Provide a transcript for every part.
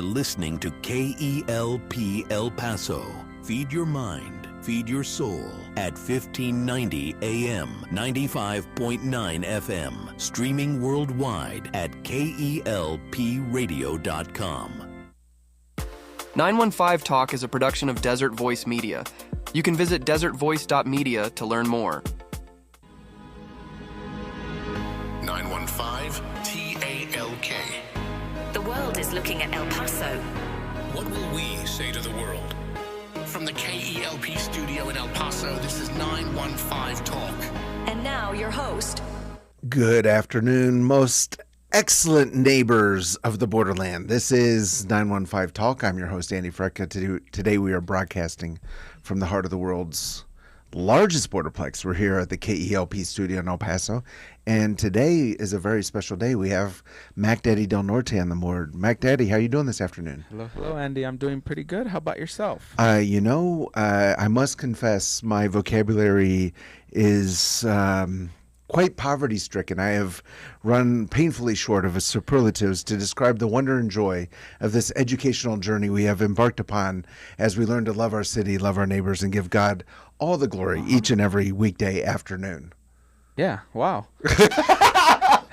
listening to KELP El Paso. Feed your mind, feed your soul at 1590 AM, 95.9 FM. Streaming worldwide at KELPradio.com. 915 Talk is a production of Desert Voice Media. You can visit desertvoice.media to learn more. 915 TALK. The world is looking at El Paso. What will we say to the world? From the KELP studio in El Paso, this is 915 Talk. And now your host. Good afternoon, most excellent neighbors of the borderland. This is 915 Talk. I'm your host, Andy Frecka. Today we are broadcasting from the heart of the world's largest borderplex. We're here at the KELP studio in El Paso, and today is a very special day. We have Mac Daddy Del Norte on the board. Mac Daddy, how you doing this afternoon? Hello, Andy. I'm doing pretty good. How about yourself? I must confess my vocabulary is quite poverty-stricken. I have run painfully short of superlatives to describe the wonder and joy of this educational journey we have embarked upon as we learn to love our city, love our neighbors, and give God all the glory each and every weekday afternoon. Yeah, wow. That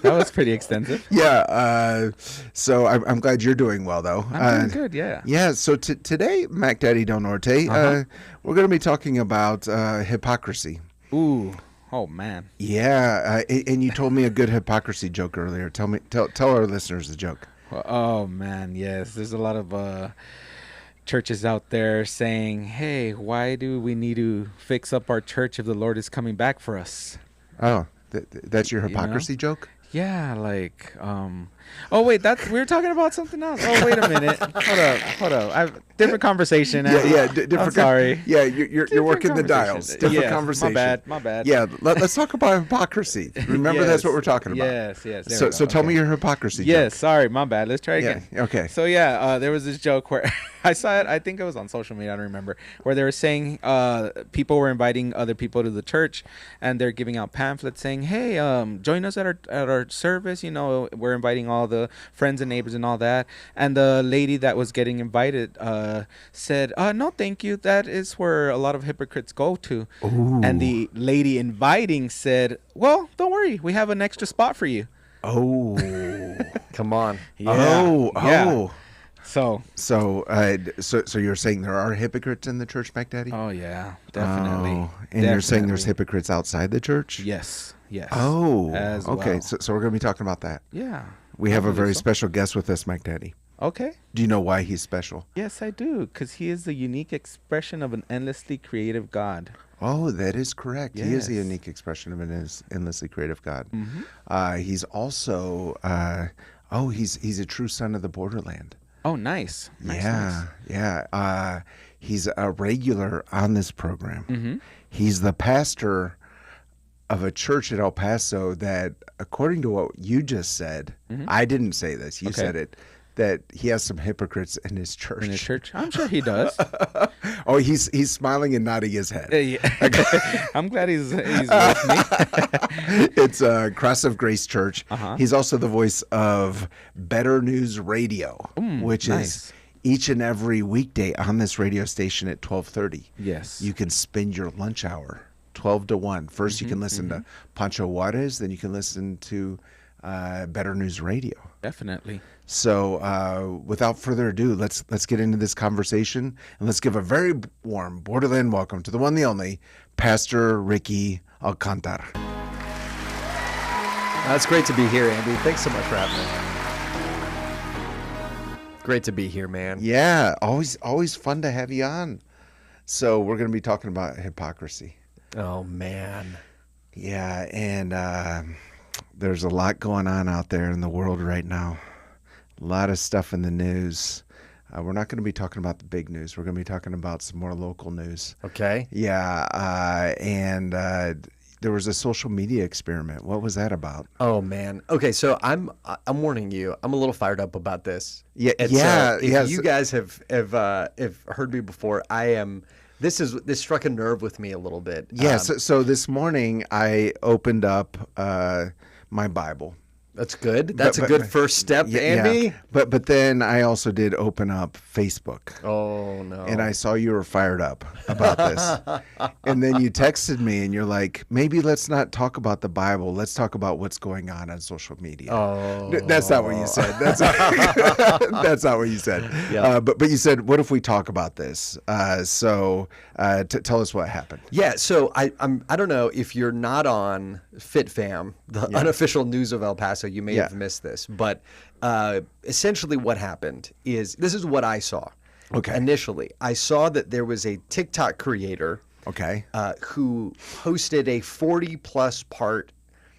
was pretty extensive. Yeah, so I'm glad you're doing well, though. I'm doing good, yeah. Yeah, so today, Mac Daddy Del Norte, we're going to be talking about hypocrisy. Ooh. Oh, man. Yeah, and you told me a good hypocrisy joke earlier. Tell our listeners the joke. Oh, man, yes. There's a lot of churches out there saying, hey, why do we need to fix up our church if the Lord is coming back for us? Oh, that's your hypocrisy joke? Yeah, like, oh, wait, we were talking about something else. Oh, wait a minute. Hold up. Different conversation. Different. I'm sorry. Yeah, you're working the dials. Different conversation. My bad. Yeah, let's talk about hypocrisy. Remember, yes, that's what we're talking about. Yes. So tell me your hypocrisy joke. Sorry, my bad. Let's try again. Yeah, okay. So, there was this joke where I saw it. I think it was on social media. I don't remember. Where they were saying people were inviting other people to the church, and they're giving out pamphlets saying, hey, join us at our service. You know, we're inviting all the friends and neighbors and all that. And the lady that was getting invited said, no, thank you. That is where a lot of hypocrites go to. Ooh. And the lady inviting said, well, don't worry. We have an extra spot for you. Oh. Come on. Yeah. Yeah. So you're saying there are hypocrites in the church, Mac Daddy? Oh, yeah, definitely. Oh, and you're saying there's hypocrites outside the church? Yes. Oh, as okay. well. So we're going to be talking about that. Yeah. We have a very special guest with us, Mac Daddy. Okay. Do you know why he's special? Yes, I do, because he is the unique expression of an endlessly creative God. Oh, that is correct. Yes. He is the unique expression of an endlessly creative God. Mm-hmm. He's also, he's a true son of the borderland. Oh, nice. Yeah. He's a regular on this program. Mm-hmm. He's the pastor of a church at El Paso that, according to what you just said, I didn't say this, you said it, that he has some hypocrites in his church. In his church? I'm sure he does. Oh, he's smiling and nodding his head. Yeah. I'm glad he's with me. It's Cross of Grace Church. He's also the voice of Better News Radio, which is each and every weekday on this radio station at 12:30. Yes. You can spend your lunch hour 12 to 1. First, you can listen to Pancho Juarez, then you can listen to Better News Radio. Definitely. So without further ado, let's get into this conversation, and let's give a very warm Borderland welcome to the one, the only, Pastor Ricky Alcantar. It's great to be here, Andy. Thanks so much for having me. Great to be here, man. Yeah, always fun to have you on. So we're going to be talking about hypocrisy. Oh, man. Yeah, and there's a lot going on out there in the world right now. A lot of stuff in the news. We're not going to be talking about the big news. We're going to be talking about some more local news. Okay. Yeah, and there was a social media experiment. What was that about? Oh, man. Okay, so I'm warning you. I'm a little fired up about this. Yeah, and yeah. So if you guys have heard me before, This struck a nerve with me a little bit. Yeah. So this morning I opened up my Bible. That's good. That's a good first step, Andy. Yeah. But then I also did open up Facebook. Oh no. And I saw you were fired up about this. And then you texted me and you're like, maybe let's not talk about the Bible. Let's talk about what's going on social media. Oh. That's not what you said. That's not what you said. Yeah. But you said, what if we talk about this? So tell us what happened. Yeah, so I don't know if you're not on FitFam, the unofficial news of El Paso, you may have missed this, but essentially what happened is, this is what I saw. Okay. Initially, I saw that there was a TikTok creator who hosted a 40-plus part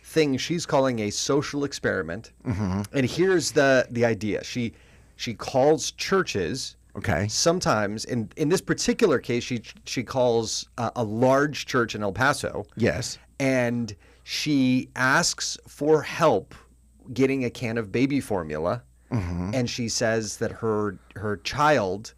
thing she's calling a social experiment. Mm-hmm. And here's the idea. She calls churches. Okay. Sometimes, in this particular case, she calls a large church in El Paso. Yes. And she asks for help getting a can of baby formula. Mm-hmm. And she says that her child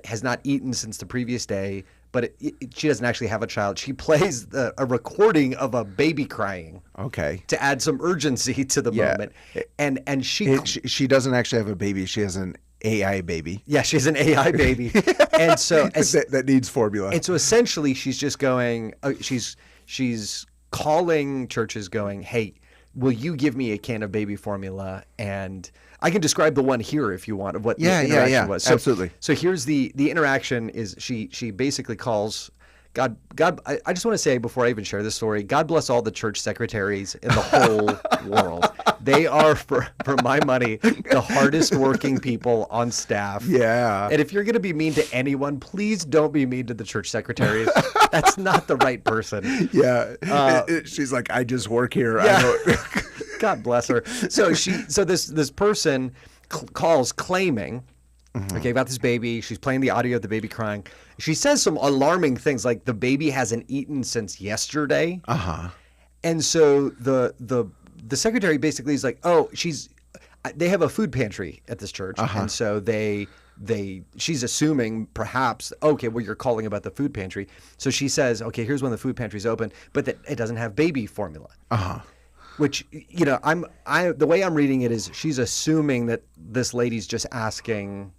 has not eaten since the previous day, but she doesn't actually have a child. She plays a recording of a baby crying. Okay. To add some urgency to the moment. And she doesn't actually have a baby. She has an AI baby. Yeah, she's an AI baby. And so that needs formula. And so essentially she's just going, she's calling churches going, hey, will you give me a can of baby formula? And I can describe the one here if you want of what the interaction was. So, absolutely. So here's the interaction is she basically calls God, I just want to say before I even share this story, God bless all the church secretaries in the whole world. They are, for my money, the hardest working people on staff. Yeah. And if you're going to be mean to anyone, please don't be mean to the church secretaries. That's not the right person. Yeah. She's like, I just work here. Yeah. I don't... God bless her. So this person calls claiming, okay, about this baby. She's playing the audio of the baby crying. She says some alarming things like the baby hasn't eaten since yesterday. Uh-huh. And so the secretary basically is like, oh, they have a food pantry at this church. Uh-huh. And so she's assuming perhaps, okay, well, you're calling about the food pantry. So she says, okay, here's when the food pantry's open, but that it doesn't have baby formula. Uh-huh. Which, the way I'm reading it is she's assuming that this lady's just asking,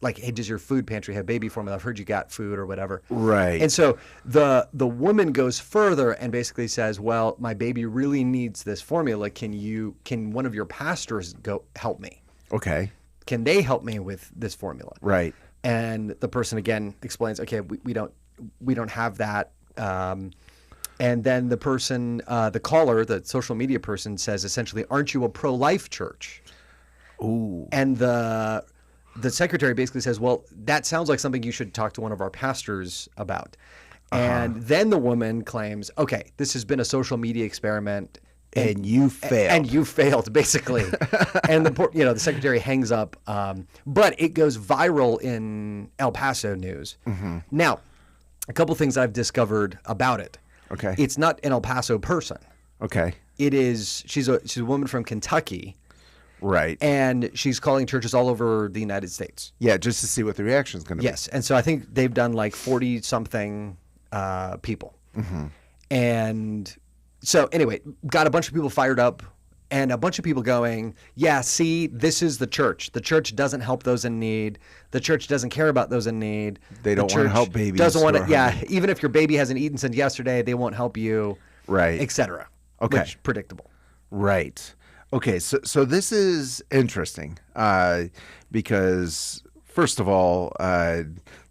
like, hey, does your food pantry have baby formula? I've heard you got food or whatever. Right. And so the woman goes further and basically says, well, my baby really needs this formula. Can one of your pastors go help me? Okay. Can they help me with this formula? Right. And the person again explains, okay, we don't have that. And then the person, the caller, the social media person says essentially, aren't you a pro-life church? Ooh. And the secretary basically says, well, that sounds like something you should talk to one of our pastors about. Uh-huh. And then the woman claims, okay, this has been a social media experiment. And you failed. And you failed, basically. And the secretary hangs up. But it goes viral in El Paso news. Mm-hmm. Now, a couple things I've discovered about it. Okay. It's not an El Paso person. Okay. It is. She's a woman from Kentucky. Right. And she's calling churches all over the United States. Yeah, just to see what the reaction is going to be. Yes. And so I think they've done like 40-something people. Mm-hmm. And so anyway, got a bunch of people fired up and a bunch of people going, yeah, see, this is the church. The church doesn't help those in need. The church doesn't care about those in need. They don't want to help babies. Doesn't want to, yeah, even if your baby hasn't eaten since yesterday, they won't help you. Right. Et cetera. Okay. Which, predictable. Right. Okay, so this is interesting because, first of all,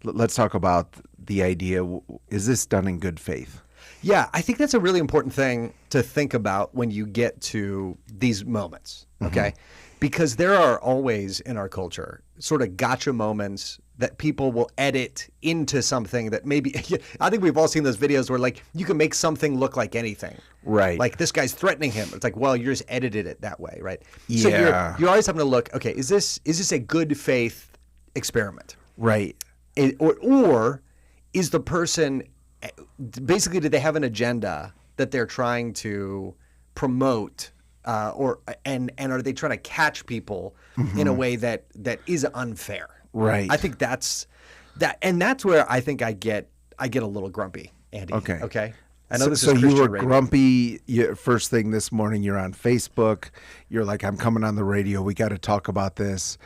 let's talk about the idea, is this done in good faith? Yeah, I think that's a really important thing to think about when you get to these moments, okay? Mm-hmm. Because there are always in our culture sort of gotcha moments that people will edit into something that maybe, I think we've all seen those videos where like you can make something look like anything. Right. Like this guy's threatening him. It's like, well, you just edited it that way, right? Yeah. So you're always having to look, okay, is this a good faith experiment? Right. Or is the person, basically, do they have an agenda that they're trying to promote? And are they trying to catch people in a way that is unfair? Right. I think that's where I think I get a little grumpy, Andy. Okay. Okay. I know this So is you Christian were radio. grumpy. First thing this morning, you're on Facebook. You're like, I'm coming on the radio. We got to talk about this.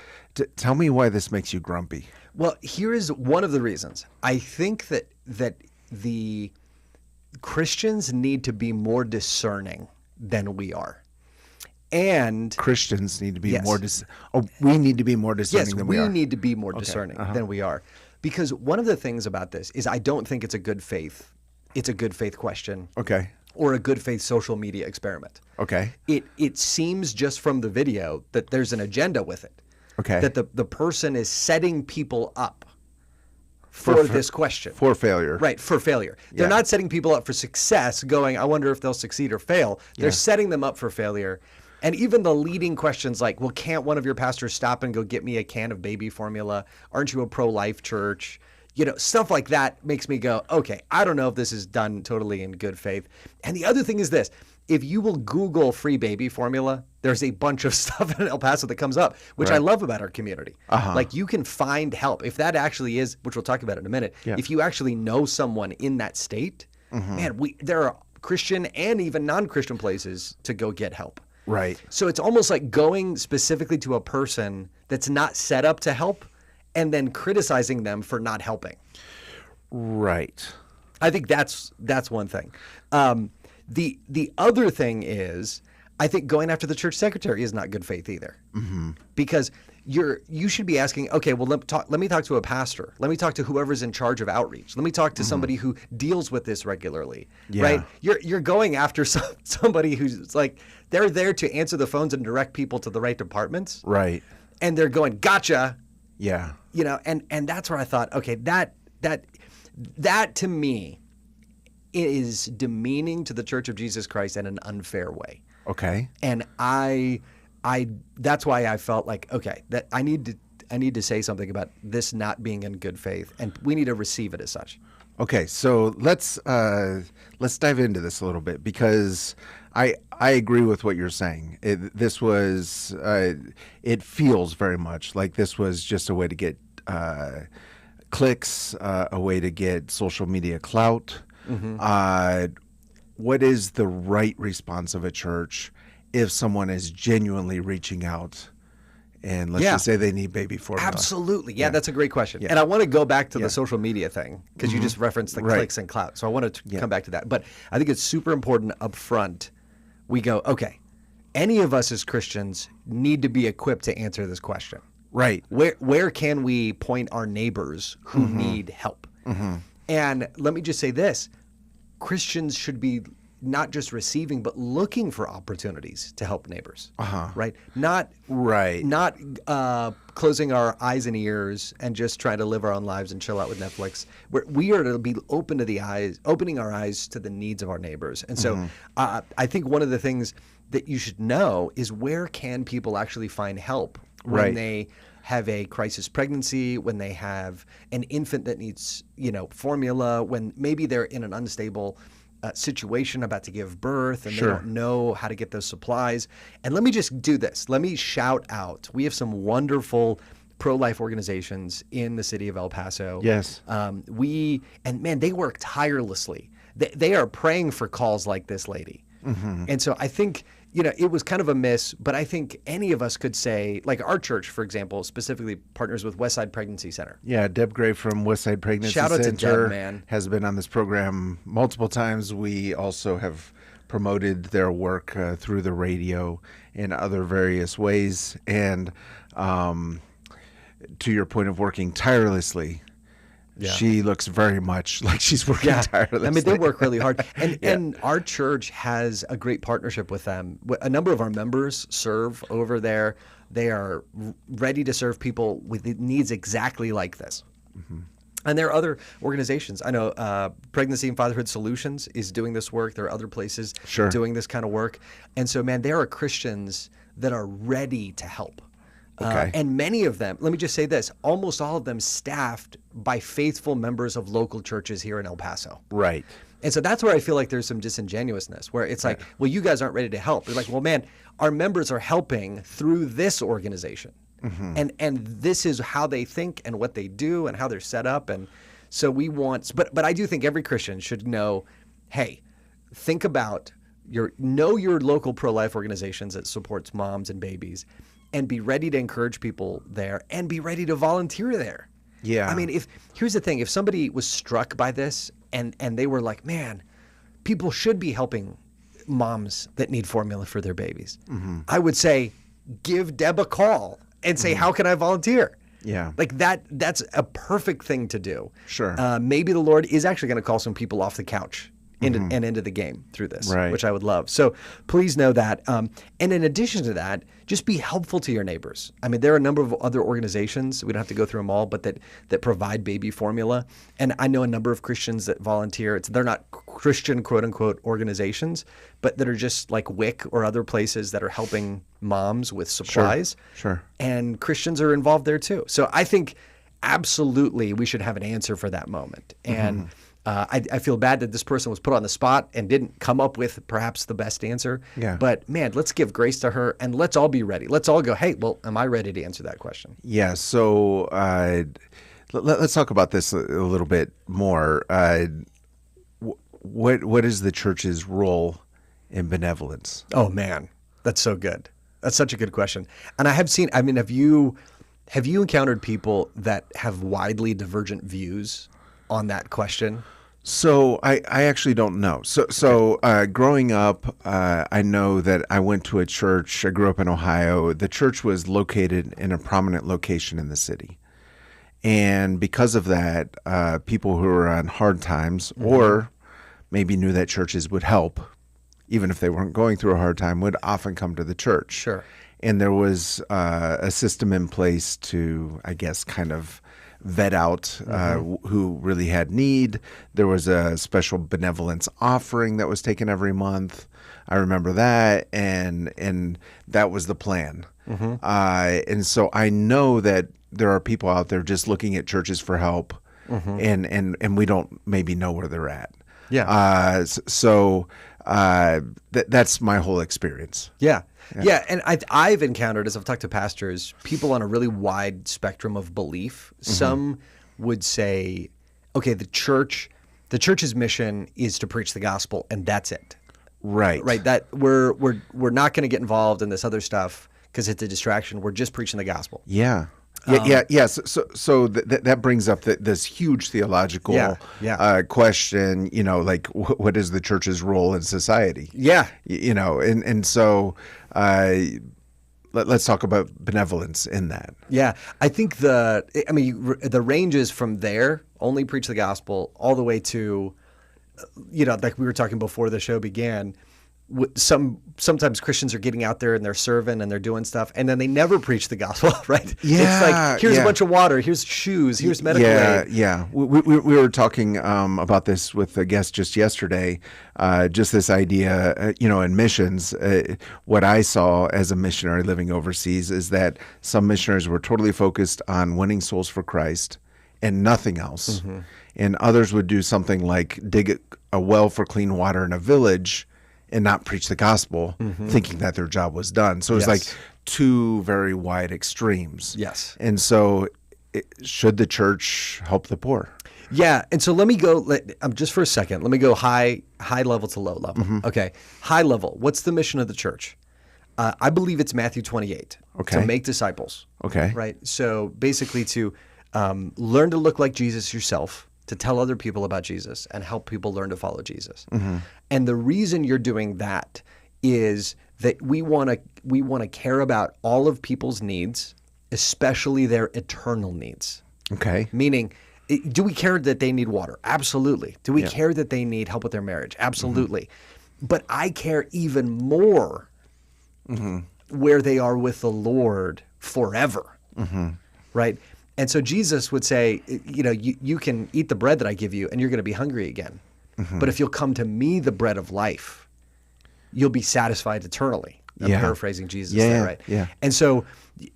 Tell me why this makes you grumpy. Well, here is one of the reasons. I think that the Christians need to be more discerning than we are. And Christians need to be Yes. more we need to be more discerning yes, than we we are. need to be more discerning than we are. Because one of the things about this is I don't think it's a good faith question Okay. or a good faith social media experiment. Okay. It seems just from the video that there's an agenda with it. Okay. That the person is setting people up for this question. For failure. Right, for failure. They're Yeah. not setting people up for success, going, I wonder if they'll succeed or fail. They're setting them up for failure. And even the leading questions like, well, can't one of your pastors stop and go get me a can of baby formula? Aren't you a pro-life church? You know, stuff like that makes me go, okay, I don't know if this is done totally in good faith. And the other thing is this. If you will Google free baby formula, there's a bunch of stuff in El Paso that comes up, which I love about our community. Like you can find help. If that actually is, which we'll talk about in a minute, if you actually know someone in that state, man, there are Christian and even non-Christian places to go get help. Right. So it's almost like going specifically to a person that's not set up to help and then criticizing them for not helping. Right. I think that's one thing. The other thing is, I think going after the church secretary is not good faith either, because you should be asking, okay, well let me talk to a pastor, let me talk to whoever's in charge of outreach, let me talk to somebody who deals with this regularly, right? You're going after somebody who's like they're there to answer the phones and direct people to the right departments, Right. and they're going, gotcha, Yeah. you know, and that's where I thought, okay, that to me is demeaning to the Church of Jesus Christ in an unfair way. Okay. And I that's why I felt like, okay, that I need to say something about this not being in good faith, and we need to receive it as such. Okay, so let's dive into this a little bit, because I agree with what you're saying. This was it feels very much like this was just a way to get clicks, a way to get social media clout. What is the right response of a church if someone is genuinely reaching out and let's just say they need baby formula? Absolutely. Yeah, that's a great question. And I want to go back to the social media thing, because you just referenced the clicks and clout. So I want to come back to that. But I think it's super important up front we go, okay, any of us as Christians need to be equipped to answer this question. Right. Where can we point our neighbors who need help? And let me just say this. Christians should be not just receiving, but looking for opportunities to help neighbors. Right? Not closing our eyes and ears and just trying to live our own lives and chill out with Netflix. We are to be opening our eyes to the needs of our neighbors. And so I think one of the things that you should know is, where can people actually find help when they have a crisis pregnancy, when they have an infant that needs, formula, when maybe they're in an unstable situation about to give birth and they don't know how to get those supplies. And let me just do this. Let me shout out. We have some wonderful pro-life organizations in the city of El Paso. Yes. They work tirelessly. They are praying for calls like this lady. And so I think, it was kind of a miss, but I think any of us could say, like our church, for example, specifically partners with Westside Pregnancy Center. Yeah, Deb Gray from Westside Pregnancy Shout out to Center Deb, man. has been on this program multiple times. We also have promoted their work through the radio in other various ways. And to your point of working tirelessly, she looks very much like she's working tirelessly. I mean, they work really hard. And our church has a great partnership with them. A number of our members serve over there. They are ready to serve people with needs exactly like this. And there are other organizations. I know Pregnancy and Fatherhood Solutions is doing this work. There are other places doing this kind of work. And so, man, there are Christians that are ready to help. And many of them, let me just say this, almost all of them staffed by faithful members of local churches here in El Paso. Right. And so that's where I feel like there's some disingenuousness, where it's like, well, you guys aren't ready to help. They're like, well, man, our members are helping through this organization. And this is how they think and what they do and how they're set up. And so we want, but I do think every Christian should know, hey, think about your local pro-life organizations that supports moms and babies, and be ready to encourage people there and be ready to volunteer there. Yeah. I mean, here's the thing, if somebody was struck by this and they were like, man, people should be helping moms that need formula for their babies, I would say, give Deb a call and say, how can I volunteer? Yeah. Like that's a perfect thing to do. Sure. Maybe the Lord is actually going to call some people off the couch into the game through this, Right. which I would love. So please know that. And in addition to that, just be helpful to your neighbors. I mean, there are a number of other organizations, we don't have to go through them all, but that provide baby formula. And I know a number of Christians that volunteer. They're not Christian, quote unquote, organizations, but that are just like WIC or other places that are helping moms with supplies. Sure. And Christians are involved there too. So I think absolutely we should have an answer for that moment. And I feel bad that this person was put on the spot and didn't come up with perhaps the best answer. Yeah. But man, let's give grace to her and let's all be ready. Let's all go, hey, well, am I ready to answer that question? Yeah. So let's talk about this a little bit more. What is the church's role in benevolence? Oh man, that's so good. That's such a good question. And I have seen, I mean, have you encountered people that have widely divergent views on that question? So I actually don't know. So growing up, I know that I went to a church. I grew up in Ohio. The church was located in a prominent location in the city. And because of that, people who were on hard times or maybe knew that churches would help, even if they weren't going through a hard time, would often come to the church. Sure. And there was a system in place to, I guess, kind of vet out who really had need. There was a special benevolence offering that was taken every month. I remember that, and that was the plan. And so I know that there are people out there just looking at churches for help, and we don't maybe know where they're at. Yeah. That's my whole experience. Yeah. And I've encountered, as I've talked to pastors, people on a really wide spectrum of belief. Some would say, okay, the church's mission is to preach the gospel, and that's it. Right. Right. That we're not going to get involved in this other stuff because it's a distraction. We're just preaching the gospel. Yeah. Yeah. So that brings up this huge theological question. You know, like what is the church's role in society? Yeah. You know, and so let's talk about benevolence in that. Yeah, I think the range is from there, only preach the gospel, all the way to, like we were talking before the show began. Sometimes Christians are getting out there and they're serving and they're doing stuff, and then they never preach the gospel, right? Yeah, it's like, here's a bunch of water, here's shoes, here's medical aid. Yeah. We were talking about this with a guest just yesterday. Just this idea, in missions. What I saw as a missionary living overseas is that some missionaries were totally focused on winning souls for Christ and nothing else, and others would do something like dig a well for clean water in a village and not preach the gospel, thinking that their job was done. So it's like two very wide extremes. Yes. And so should the church help the poor? Yeah. And so let me go, just for a second, let me go high level to low level. Okay. High level, what's the mission of the church? I believe it's Matthew 28. Okay. To make disciples. Okay. Right? So basically to learn to look like Jesus yourself, to tell other people about Jesus and help people learn to follow Jesus. And the reason you're doing that is that we want to care about all of people's needs, especially their eternal needs. Okay. Meaning, do we care that they need water? Absolutely. Do we care that they need help with their marriage? Absolutely. But I care even more where they are with the Lord forever. Right? And so Jesus would say, you can eat the bread that I give you and you're going to be hungry again. But if you'll come to me, the bread of life, you'll be satisfied eternally. I'm paraphrasing Jesus there, right? Yeah. And so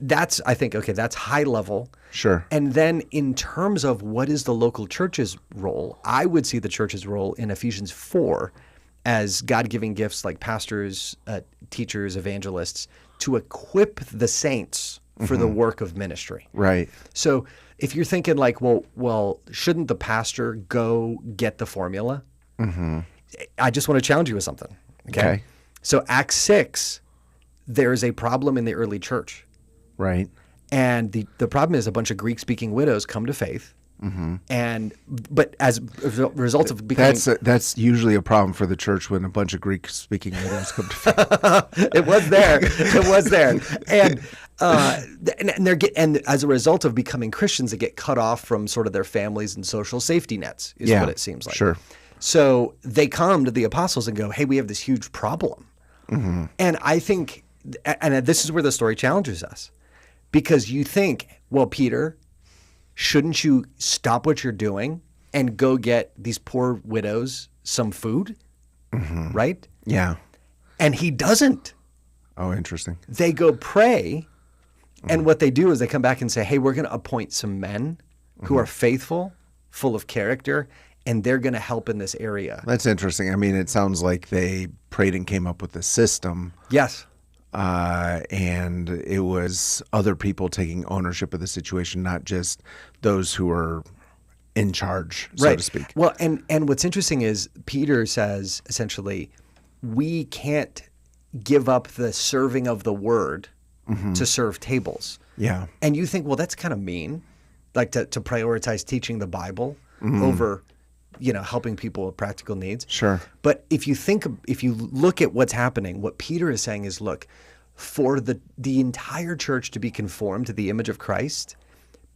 that's, I think, okay, that's high level. Sure. And then in terms of what is the local church's role, I would see the church's role in Ephesians 4 as God-giving gifts like pastors, teachers, evangelists, to equip the saints for the work of ministry. Right. So if you're thinking like, well, shouldn't the pastor go get the formula? I just want to challenge you with something. Okay. So Acts 6, there's a problem in the early church. Right. And the problem is a bunch of Greek-speaking widows come to faith. But as a result of becoming... That's usually a problem for the church when a bunch of Greek-speaking widows come to faith. It was there. It was there. And as a result of becoming Christians, they get cut off from sort of their families and social safety nets, is what it seems like. Sure. So they come to the apostles and go, hey, we have this huge problem. And I think, and this is where the story challenges us, because you think, well, Peter, shouldn't you stop what you're doing and go get these poor widows some food? Right? Yeah. And he doesn't. Oh, interesting. They go pray, and what they do is they come back and say, hey, we're going to appoint some men who are faithful, full of character, and they're going to help in this area. That's interesting. I mean, it sounds like they prayed and came up with a system. Yes. And it was other people taking ownership of the situation, not just those who were in charge, so to speak. Well, and what's interesting is Peter says, essentially, we can't give up the serving of the word to serve tables. Yeah. And you think, well, that's kind of mean, like to prioritize teaching the Bible over, helping people with practical needs. Sure. But if you look at what's happening, what Peter is saying is, look, for the entire church to be conformed to the image of Christ,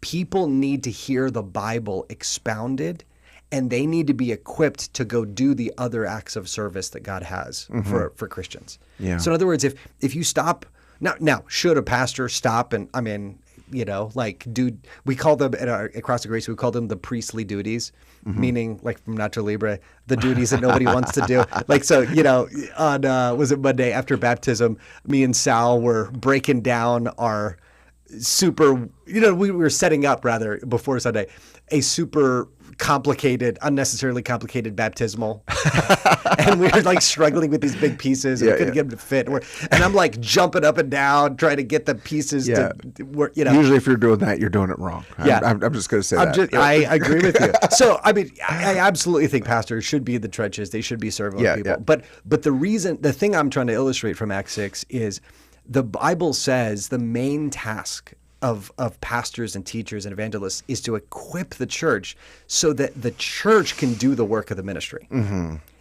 people need to hear the Bible expounded, and they need to be equipped to go do the other acts of service that God has for Christians. Yeah. So in other words, if you stop now, should a pastor stop and we call them across the grace, we call them the priestly duties, meaning like from Nacho Libre, the duties that nobody wants to do. Like, so, on, was it Monday after baptism, me and Sal were breaking down our super, we were setting up rather before Sunday, a super complicated, unnecessarily complicated baptismal. And we were like struggling with these big pieces and couldn't get them to fit. And I'm like jumping up and down, trying to get the pieces to work, Usually if you're doing that, you're doing it wrong. I'm just going to say that. I agree with you. So, I mean, I absolutely think pastors should be in the trenches. They should be serving people. Yeah. But the thing I'm trying to illustrate from Acts 6 is the Bible says the main task of pastors and teachers and evangelists is to equip the church so that the church can do the work of the ministry.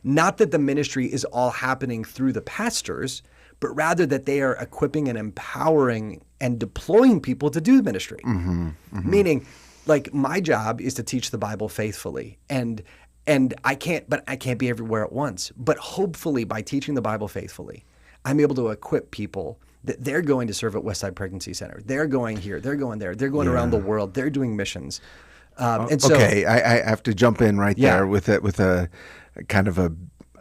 Not that the ministry is all happening through the pastors, but rather that they are equipping and empowering and deploying people to do ministry. Meaning, like, my job is to teach the Bible faithfully, and I can't be everywhere at once. But hopefully, by teaching the Bible faithfully, I'm able to equip people that they're going to serve at Westside Pregnancy Center. They're going here. They're going there. They're going around the world. They're doing missions. And so, okay, I have to jump in right there with a kind of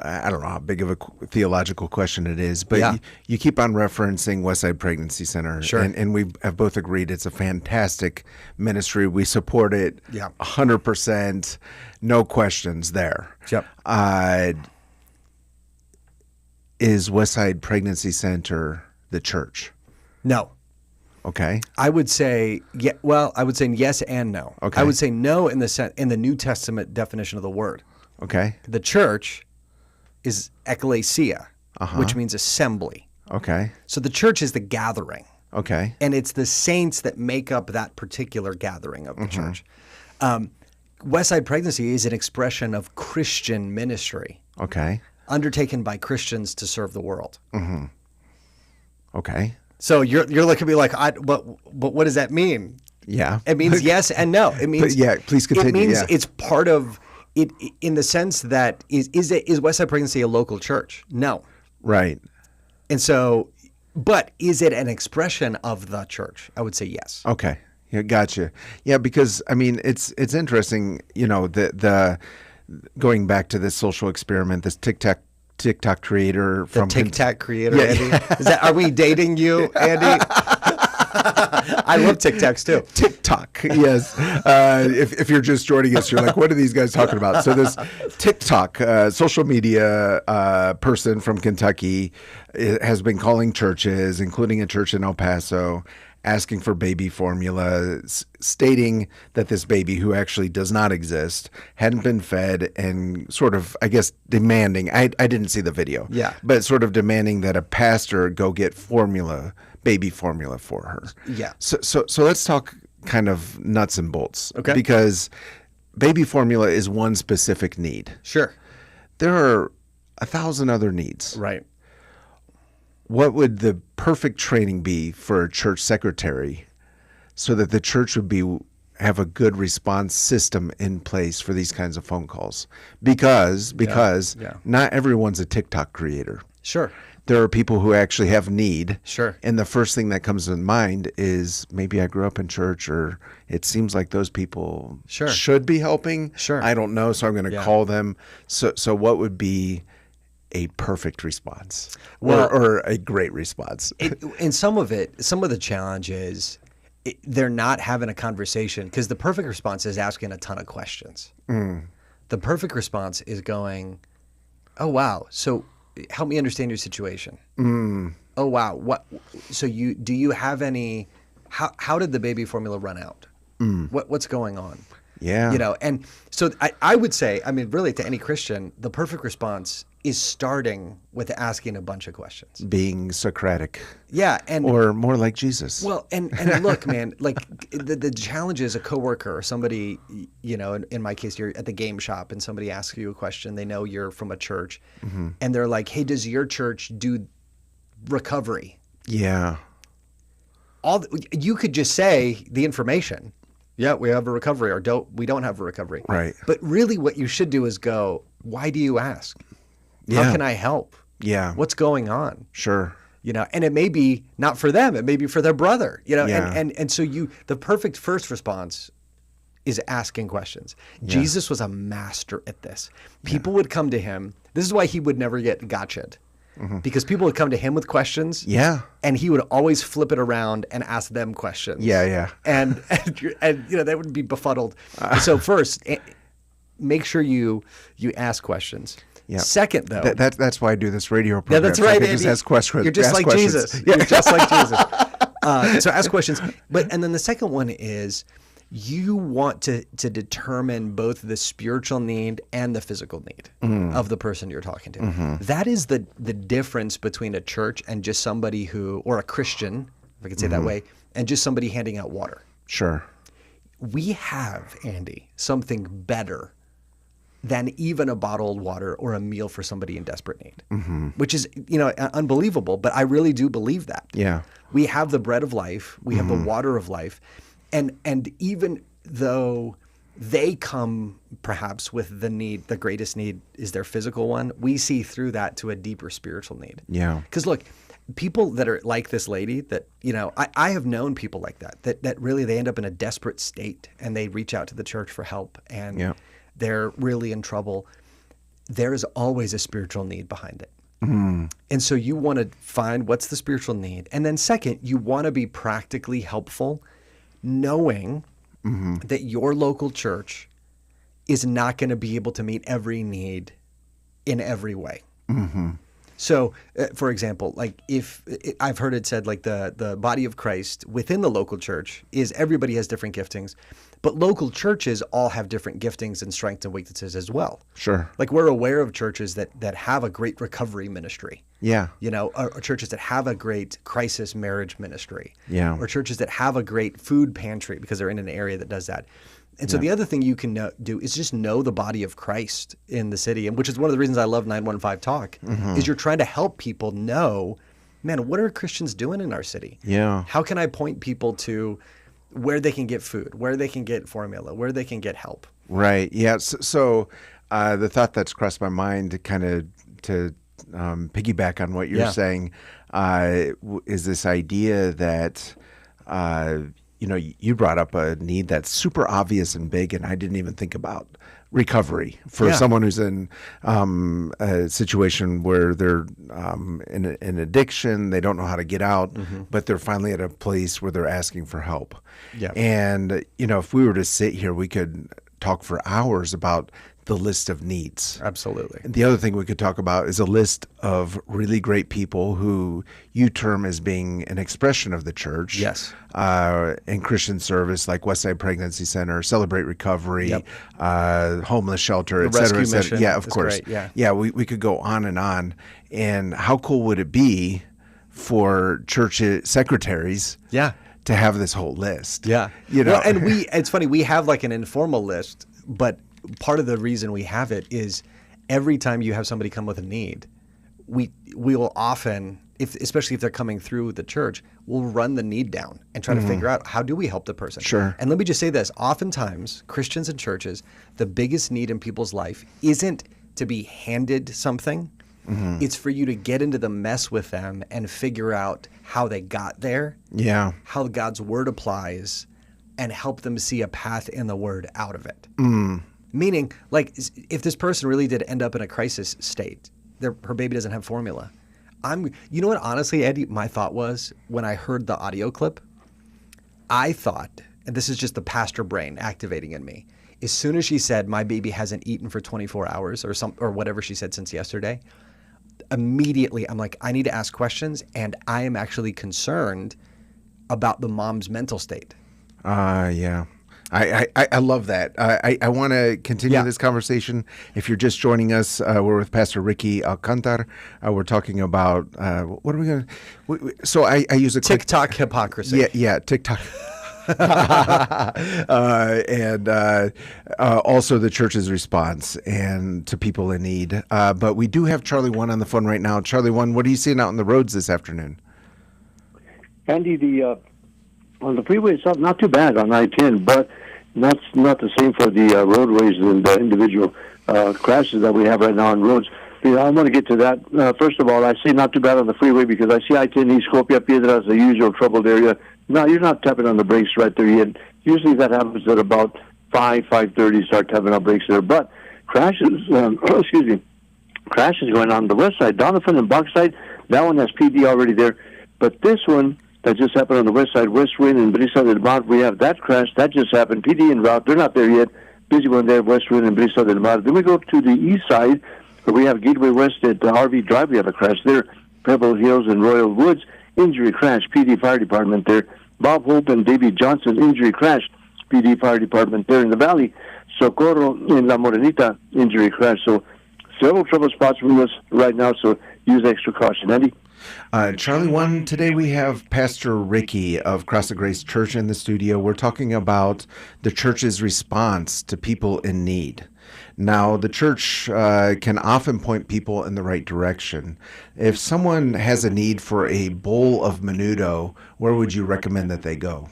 I don't know how big of a theological question it is, but you keep on referencing Westside Pregnancy Center, and we have both agreed it's a fantastic ministry. We support it 100%, no questions there. Yep. Is Westside Pregnancy Center the church? No. Okay. I would say I would say yes and no. Okay. I would say no in the New Testament definition of the word. Okay. The church is ecclesia, which means assembly. Okay. So the church is the gathering. Okay. And it's the saints that make up that particular gathering of the church. Westside Pregnancy is an expression of Christian ministry. Okay. Undertaken by Christians to serve the world. Okay. So you're looking at me like, but what does that mean? Yeah. It means yes and no. It means please continue. It means it's part of it in the sense that is Westside Pregnancy a local church? No. Right. And so, but is it an expression of the church? I would say yes. Okay. Yeah, gotcha. Yeah, because I mean, it's interesting. The going back to this social experiment, this TikTok creator from TikTok creator, Andy. Are we dating you, Andy? I love TikToks too. TikTok, yes. If you're just joining us, you're like, what are these guys talking about? So this TikTok social media person from Kentucky has been calling churches, including a church in El Paso, asking for baby formula, stating that this baby, who actually does not exist, hadn't been fed, and sort of, I guess, demanding. I didn't see the video. Yeah. But sort of demanding that a pastor go get baby formula for her. Yeah. So let's talk kind of nuts and bolts. Okay. Because baby formula is one specific need. Sure. There are 1,000 other needs. Right. What would the perfect training be for a church secretary so that the church would have a good response system in place for these kinds of phone calls? Because Yeah. not everyone's a TikTok creator. Sure. There are people who actually have need. Sure. And the first thing that comes to mind is, maybe I grew up in church, or it seems like those people Sure. should be helping. Sure. I don't know, so I'm going to call them. So what would be a perfect response, or a great response? And some of the challenge is they're not having a conversation, because the perfect response is asking a ton of questions. The perfect response is going, "Oh, wow. So help me understand your situation. Oh, wow. So do you have any, how did the baby formula run out? What's going on?" Yeah. And so I would say, I mean, really, to any Christian, the perfect response is starting with asking a bunch of questions. Being Socratic. Yeah. Or more like Jesus. Well, and look, man, like the challenge is a coworker or somebody, in my case, you're at the game shop and somebody asks you a question. They know you're from a church, and they're like, "Hey, does your church do recovery?" Yeah. You could just say the information. Yeah, we have a recovery, or we don't have a recovery. Right. But really what you should do is go, "Why do you ask? Yeah. How can I help? Yeah. What's going on?" Sure. And it may be not for them, it may be for their brother, Yeah. and so the perfect first response is asking questions. Jesus was a master at this. People would come to him. This is why he would never get gotcha'd. Because people would come to him with questions. Yeah. And he would always flip it around and ask them questions. Yeah. And they would be befuddled. So first, make sure you ask questions. Yeah. Second, though, that's why I do this radio program. yeah, that's right. I just ask questions. You're just ask like questions. Jesus. You're just like Jesus. So ask questions. And then the second one is, you want to determine both the spiritual need and the physical need of the person you're talking to. That is the difference between a church and just somebody or a Christian, if I could say that way, and just somebody handing out water. Sure. We have, Andy, something better than even a bottled water or a meal for somebody in desperate need, which is, unbelievable. But I really do believe that. Yeah. We have the bread of life. We have the water of life. And even though they come perhaps with the need, the greatest need is their physical one, we see through that to a deeper spiritual need. Yeah. Because look, people that are like this lady that, I have known people like that really they end up in a desperate state and they reach out to the church for help and they're really in trouble. There is always a spiritual need behind it. And so you want to find what's the spiritual need. And then second, you want to be practically helpful, knowing that your local church is not going to be able to meet every need in every way. So, for example, like I've heard it said, like the body of Christ within the local church is everybody has different giftings, but local churches all have different giftings and strengths and weaknesses as well. Sure. Like we're aware of churches that have a great recovery ministry. Yeah. Or churches that have a great crisis marriage ministry. Yeah. Or churches that have a great food pantry because they're in an area that does that. And so the other thing you can do is just know the body of Christ in the city, and which is one of the reasons I love 915 Talk, is you're trying to help people know, man, what are Christians doing in our city? Yeah. How can I point people to where they can get food, where they can get formula, where they can get help? Right. Yeah. So the thought that's crossed my mind kind of to piggyback on what you're saying is this idea that you brought up a need that's super obvious and big, and I didn't even think about recovery for someone who's in a situation where they're in an addiction, they don't know how to get out, but they're finally at a place where they're asking for help. Yeah. And, if we were to sit here, we could talk for hours about the list of needs. Absolutely. And the other thing we could talk about is a list of really great people who you term as being an expression of the church. Yes. In Christian service, like Westside Pregnancy Center, Celebrate Recovery, Yep. Homeless Shelter, The et cetera, et Rescue cetera. Mission Yeah, of is course. great, yeah. We could go on and on. And how cool would it be for church secretaries Yeah. to have this whole list? Yeah. You know, Well, and it's funny, we have like an informal list, but part of the reason we have it is every time you have somebody come with a need, we will often, especially if they're coming through the church, we'll run the need down and try to figure out how do we help the person. Sure. And let me just say this, oftentimes Christians and churches, the biggest need in people's life isn't to be handed something. It's for you to get into the mess with them and figure out how they got there, yeah. how God's word applies, and help them see a path in the word out of it. Meaning, like, if this person really did end up in a crisis state, her baby doesn't have formula. You know what, honestly, Eddie, my thought was when I heard the audio clip, I thought, and this is just the pastor brain activating in me, as soon as she said, my baby hasn't eaten for 24 hours or whatever she said since yesterday, immediately I'm like, I need to ask questions, and I am actually concerned about the mom's mental state. Yeah. I love that. I want to continue this conversation. If you're just joining us, we're with Pastor Ricky Alcantar. We're talking about, what are we going to, so I use a quick, TikTok hypocrisy. Yeah, TikTok. And also the church's response and to people in need. But we do have Charlie One on the phone right now. Charlie One, what are you seeing out on the roads this afternoon? Andy, on the freeway itself, not too bad on I-10, but not the same for the roadways and the individual crashes that we have right now on roads. I want to get to that. First of all, I say not too bad on the freeway because I see I-10 East Scopia Piedras, the usual troubled area. No, you're not tapping on the brakes right there yet. Usually that happens at about 5:30, start tapping on brakes there. But crashes, crashes going on the west side, Donovan and Boxside, that one has PD already there. But this one that just happened on the west side, West Wind and Brisa del Mar, we have that crash. That just happened. PD en route. They're not there yet. Busy one there, West Wind and Brisa del Mar. Then we go to the east side, where we have Gateway West at RV Drive. We have a crash there. Pebble Hills and Royal Woods, injury crash. PD Fire Department there. Bob Hope and Davy Johnson, injury crash. PD Fire Department there in the valley. Socorro in La Morenita, injury crash. So several trouble spots from us right now, so use extra caution. Andy? Charlie One, today we have Pastor Ricky of Cross of Grace Church in the studio. We're talking about the church's response to people in need. Now, the church can often point people in the right direction. If someone has a need for a bowl of menudo, where would you recommend that they go?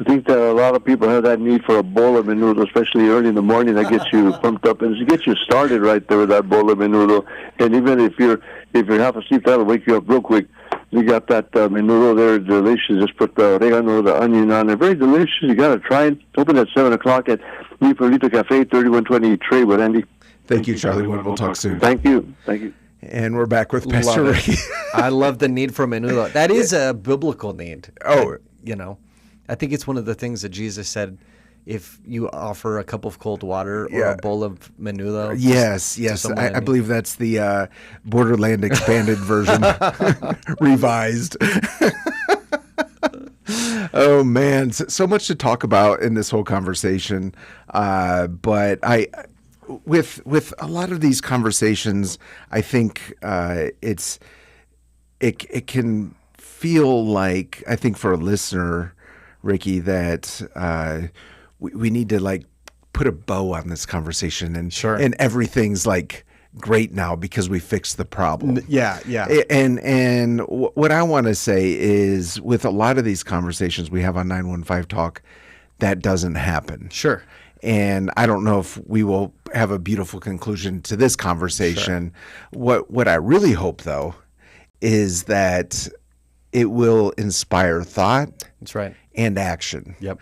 I think that a lot of people have that need for a bowl of menudo, especially early in the morning. That gets you pumped up and it gets you started right there with that bowl of menudo. And even if you're half asleep, that'll wake you up real quick. You got that menudo there, delicious. Just put the oregano, the onion on it. Very delicious. You got to try it. Open at 7 o'clock at Mi Pueblito Cafe, 3120 Traywood, Andy. Thank you, Charlie One. We'll talk soon. Thank you. Thank you. And we're back with Pastor Ricky. I love the need for menudo. That is a biblical need. I think it's one of the things that Jesus said, if you offer a cup of cold water or a bowl of menudo. Yes. I believe that's the Borderland expanded version, revised. Oh, man. So much to talk about in this whole conversation. But with a lot of these conversations, I think it can feel like, I think for a listener, Ricky, that we need to like put a bow on this conversation and everything's like great now because we fixed the problem. Yeah. And what I want to say is with a lot of these conversations we have on 915 Talk, that doesn't happen. Sure. And I don't know if we will have a beautiful conclusion to this conversation. Sure. What I really hope, though, is that it will inspire thought. That's right. And action. Yep.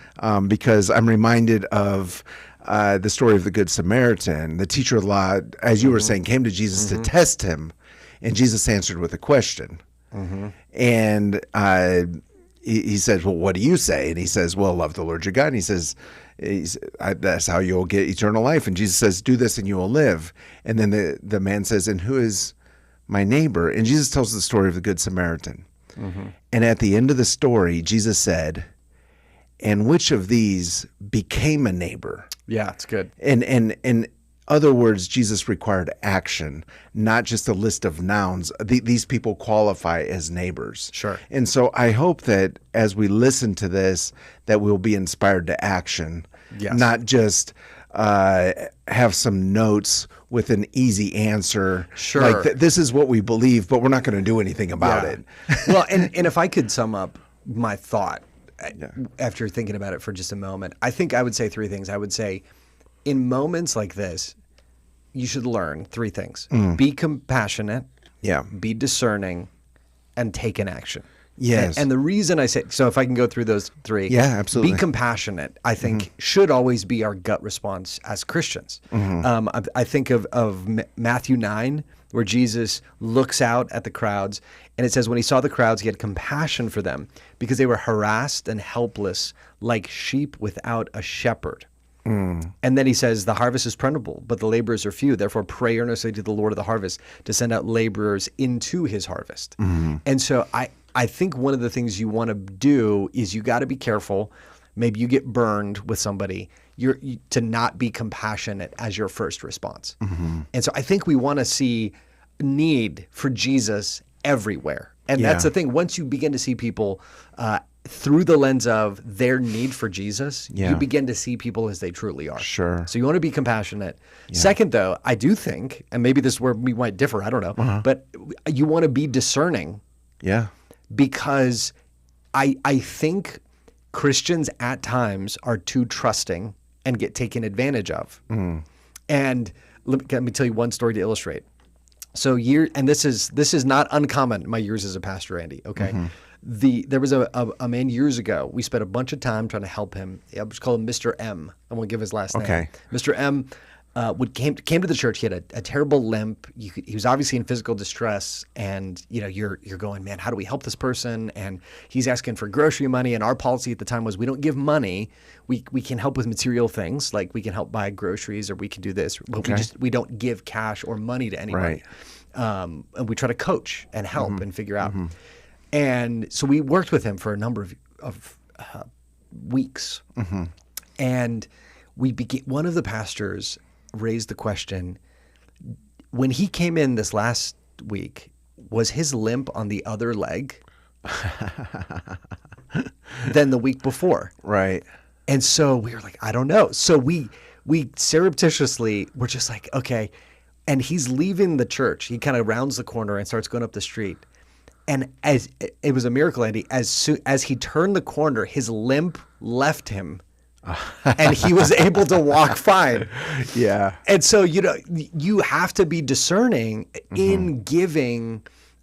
Because I'm reminded of the story of the Good Samaritan. The teacher of the law, as you were saying, came to Jesus to test him, and Jesus answered with a question. And he says, well, what do you say? And he says, well, love the Lord your God. And he says, That's how you'll get eternal life. And Jesus says, do this and you will live. And then the man says, and who is my neighbor? And Jesus tells the story of the Good Samaritan. And at the end of the story, Jesus said, and which of these became a neighbor? Yeah, it's good. And in other words, Jesus required action, not just a list of nouns. These people qualify as neighbors. Sure. And so I hope that as we listen to this, that we'll be inspired to action, Yes. not just have some notes with an easy answer. Sure. Like this is what we believe, but we're not going to do anything about it. Well, and if I could sum up my thought after thinking about it for just a moment, I think I would say three things. I would say, in moments like this, you should learn three things. Be compassionate, Yeah. be discerning, and take an action. Yes. And the reason I say, so if I can go through those three. Yeah, absolutely. Be compassionate, I think, should always be our gut response as Christians. I think of Matthew 9, where Jesus looks out at the crowds, and it says when he saw the crowds, he had compassion for them because they were harassed and helpless like sheep without a shepherd. And then he says, the harvest is plentiful, but the laborers are few. Therefore, pray earnestly to the Lord of the harvest to send out laborers into his harvest. And so I think one of the things you want to do is you got to be careful. Maybe you get burned with somebody. To not be compassionate as your first response. And so I think we want to see need for Jesus everywhere. And that's the thing. Once you begin to see people through the lens of their need for Jesus, you begin to see people as they truly are. Sure. So you want to be compassionate. Second, though, I do think, and maybe this is where we might differ, I don't know, but you want to be discerning. Yeah. Because I think Christians at times are too trusting and get taken advantage of. And let me tell you one story to illustrate. So and this is not uncommon in my years as a pastor, Andy, okay? There was a man years ago. We spent a bunch of time trying to help him. I was called Mr. M. I won't give his last name. Okay. Mr. M came to the church. He had a terrible limp. He was obviously in physical distress, and you're going, man, how do we help this person? And he's asking for grocery money, and our policy at the time was we don't give money. We can help with material things, like we can help buy groceries or we can do this, but we don't give cash or money to anybody. Right. And we try to coach and help and figure out. And so we worked with him for a number of weeks, and one of the pastors raised the question, when he came in this last week, was his limp on the other leg than the week before? Right. And so we were like, I don't know. So we surreptitiously were just like, okay. And he's leaving the church. He kind of rounds the corner and starts going up the street. And as it was a miracle, Andy, as he turned the corner, his limp left him. And he was able to walk fine. Yeah. And so, you have to be discerning in giving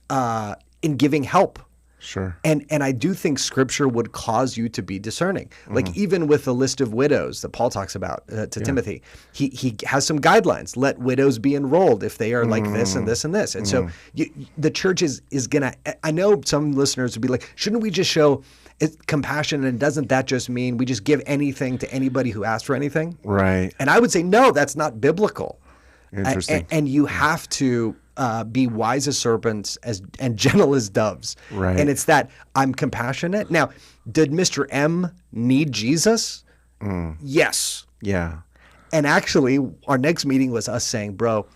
help. Sure. And I do think Scripture would cause you to be discerning. Like even with the list of widows that Paul talks about to Timothy, he has some guidelines. Let widows be enrolled if they are like this and this and this. And so the church is gonna. I know some listeners would be like, shouldn't we just show compassion, and doesn't that just mean we just give anything to anybody who asks for anything? Right. And I would say no, that's not biblical. Interesting. And you have to be wise as serpents and gentle as doves. Right. And it's that I'm compassionate. Now, did Mr. M need Jesus? Yes. Yeah. And actually, our next meeting was us saying, bro,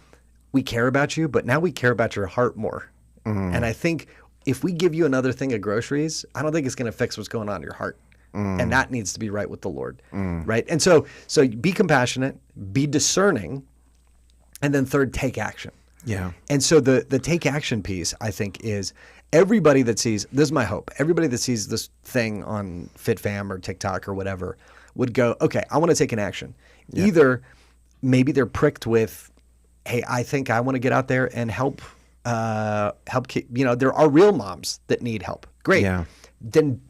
we care about you, but now we care about your heart more. And I think if we give you another thing of groceries, I don't think it's going to fix what's going on in your heart. And that needs to be right with the Lord. Right. And so be compassionate, be discerning, and then third, take action. Yeah. And so the take action piece, I think, is everybody that sees, this is my hope, everybody that sees this thing on FitFam or TikTok or whatever would go, okay, I want to take an action. Yeah. Either maybe they're pricked with, hey, I think I want to get out there and help, there are real moms that need help. Great. Yeah. Then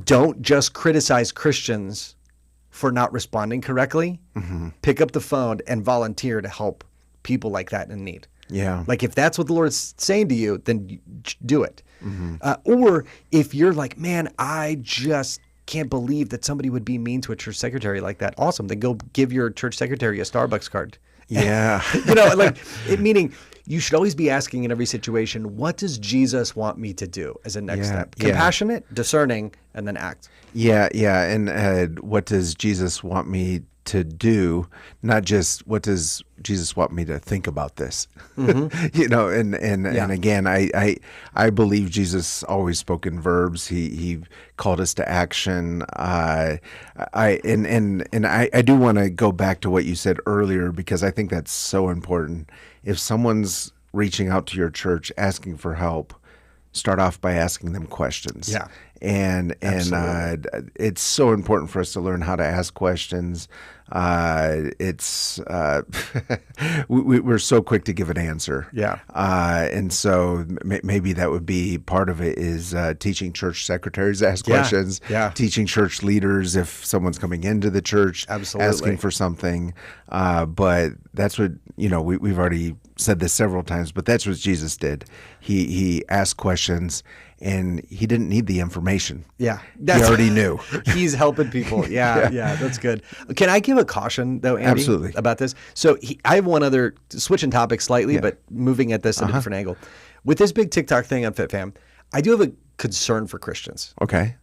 don't just criticize Christians for not responding correctly. Pick up the phone and volunteer to help people like that in need. Yeah. Like if that's what the Lord's saying to you, then do it. Or if you're like, man, I just can't believe that somebody would be mean to a church secretary like that. Awesome. Then go give your church secretary a Starbucks card. Yeah. Meaning you should always be asking in every situation, what does Jesus want me to do as a next step? Compassionate, discerning, and then act. Yeah. And what does Jesus want me to do? Not just what does Jesus want me to think about this? And again, I believe Jesus always spoke in verbs. He called us to action. I do want to go back to what you said earlier, because I think that's so important. If someone's reaching out to your church asking for help, start off by asking them questions. Yeah. And it's so important for us to learn how to ask questions. We're so quick to give an answer. Yeah. And so maybe that would be part of it, is teaching church secretaries to ask questions. Yeah. Teaching church leaders if someone's coming into the church, Absolutely. asking for something. But that's what, we've already said this several times, but that's what Jesus did. He asked questions, and he didn't need the information. Yeah. He already knew. He's helping people. Yeah, that's good. Can I give a caution, though, Andy? Absolutely. About this? So I have one other, switching topics slightly, but moving at this at a different angle. With this big TikTok thing on FitFam, I do have a concern for Christians. Okay.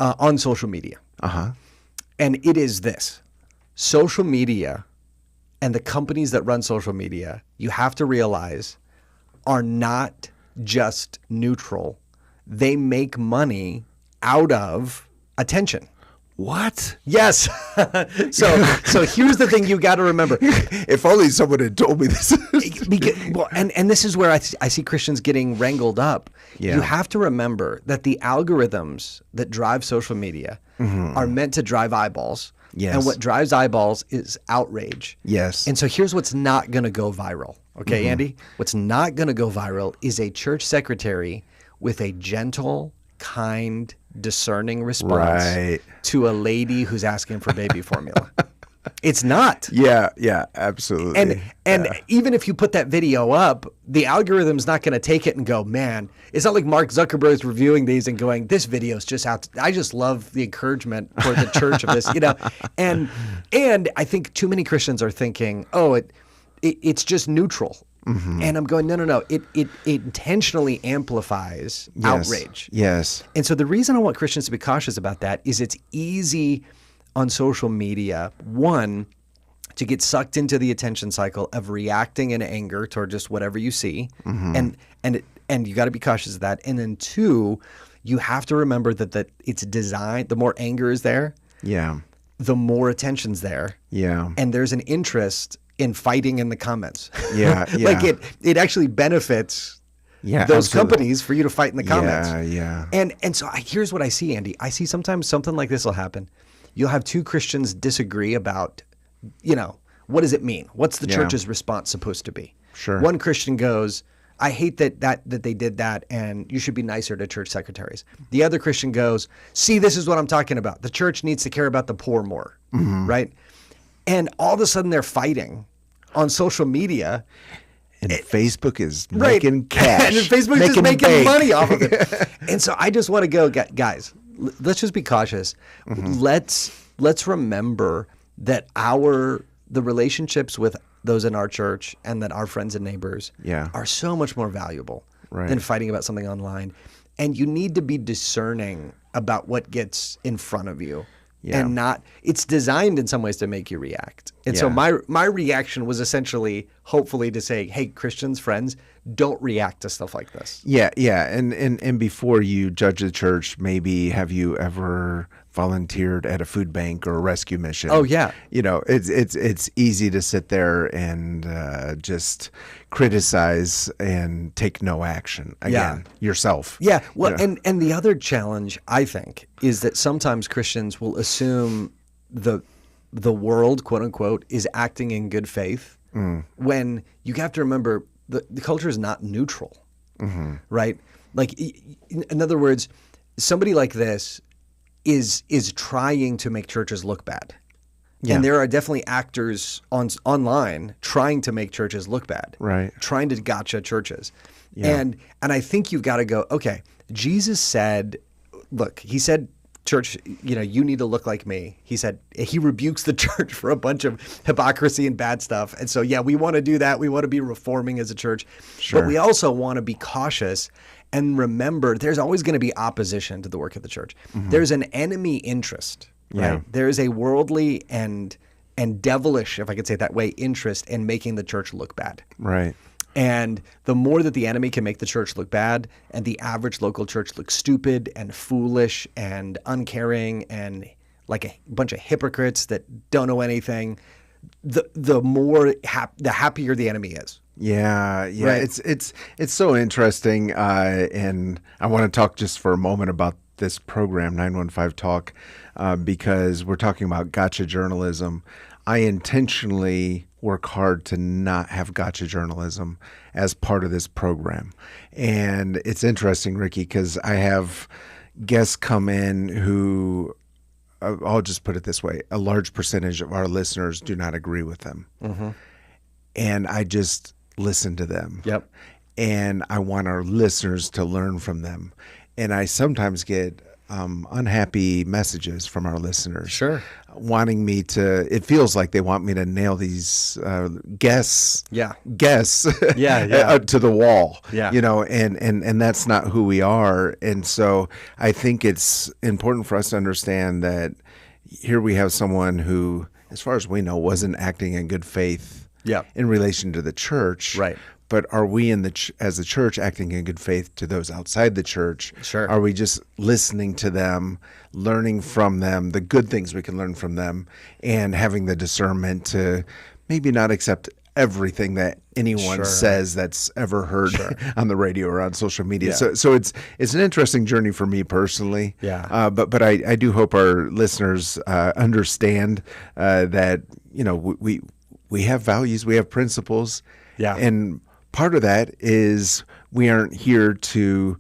On social media. And it is this. Social media and the companies that run social media, you have to realize, are not just neutral. They make money out of attention. What? Yes. So here's the thing you got to remember. If only someone had told me this. And this is where I see Christians getting wrangled up. Yeah. You have to remember that the algorithms that drive social media are meant to drive eyeballs. Yes. And what drives eyeballs is outrage. Yes. And so here's what's not going to go viral. Okay, Andy? What's not going to go viral is a church secretary with a gentle, kind, discerning response to a lady who's asking for baby formula. It's not. Yeah, absolutely. And even if you put that video up, the algorithm's not going to take it and go, man, it's not like Mark Zuckerberg's reviewing these and going, this video's just out. I just love the encouragement for the church of this, And I think too many Christians are thinking, it's just neutral. And I'm going, no. It intentionally amplifies outrage. Yes. And so the reason I want Christians to be cautious about that is it's easy on social media, one, to get sucked into the attention cycle of reacting in anger toward just whatever you see, and you got to be cautious of that. And then two, you have to remember that it's designed. The more anger is there, the more attention's there, and there's an interest in fighting in the comments. Like it actually benefits those companies for you to fight in the comments. And so here's what I see, Andy. I see sometimes something like this will happen. You'll have two Christians disagree about, what does it mean? What's the church's response supposed to be? Sure. One Christian goes, I hate that they did that, and you should be nicer to church secretaries. The other Christian goes, see, this is what I'm talking about. The church needs to care about the poor more, right? And all of a sudden they're fighting on social media. And Facebook is making cash. And Facebook is making money off of it. And so I just want to go, guys, let's just be cautious. Let's remember that the relationships with those in our church and that our friends and neighbors are so much more valuable than fighting about something online. And you need to be discerning about what gets in front of you. And it's designed in some ways to make you react. And so my reaction was essentially, hopefully, to say, hey, Christians, friends, don't react to stuff like this. Yeah. And before you judge the church, maybe have you ever volunteered at a food bank or a rescue mission? Oh, yeah. It's easy to sit there and just criticize and take no action again yourself. Yeah. Well, and the other challenge, I think, is that sometimes Christians will assume the world, quote unquote, is acting in good faith when you have to remember the culture is not neutral, right? Like, in other words, somebody like this is trying to make churches look bad. Yeah. And there are definitely actors online trying to make churches look bad. Right. Trying to gotcha churches. Yeah. And I think you've got to go, okay, Jesus said, look, he said church, you need to look like me. He said he rebukes the church for a bunch of hypocrisy and bad stuff. And so, we want to do that. We want to be reforming as a church. Sure. But we also want to be cautious and remember there's always going to be opposition to the work of the church. There's an enemy interest, right? Yeah. There is a worldly and devilish, if I could say it that way, interest in making the church look bad. Right. And the more that the enemy can make the church look bad and the average local church look stupid and foolish and uncaring and like a bunch of hypocrites that don't know anything, the more the happier the enemy is. Yeah. Right. It's so interesting, and I want to talk just for a moment about this program, 915 Talk, because we're talking about gotcha journalism. I intentionally work hard to not have gotcha journalism as part of this program. And it's interesting, Ricky, because I have guests come in who, I'll just put it this way, a large percentage of our listeners do not agree with them. And I just listen to them. Yep. And I want our listeners to learn from them. And I sometimes get unhappy messages from our listeners. Sure. Wanting me to, it feels like they want me to nail these guests to the wall. Yeah. And that's not who we are. And so I think it's important for us to understand that here we have someone who, as far as we know, wasn't acting in good faith in relation to the church. Right. But are we as a church acting in good faith to those outside the church? Sure. Are we just listening to them, learning from them, the good things we can learn from them, and having the discernment to maybe not accept everything that anyone says that's ever heard on the radio or on social media? Yeah. So it's an interesting journey for me personally. Yeah. But I do hope our listeners understand that we have values, we have principles. Yeah. And part of that is we aren't here to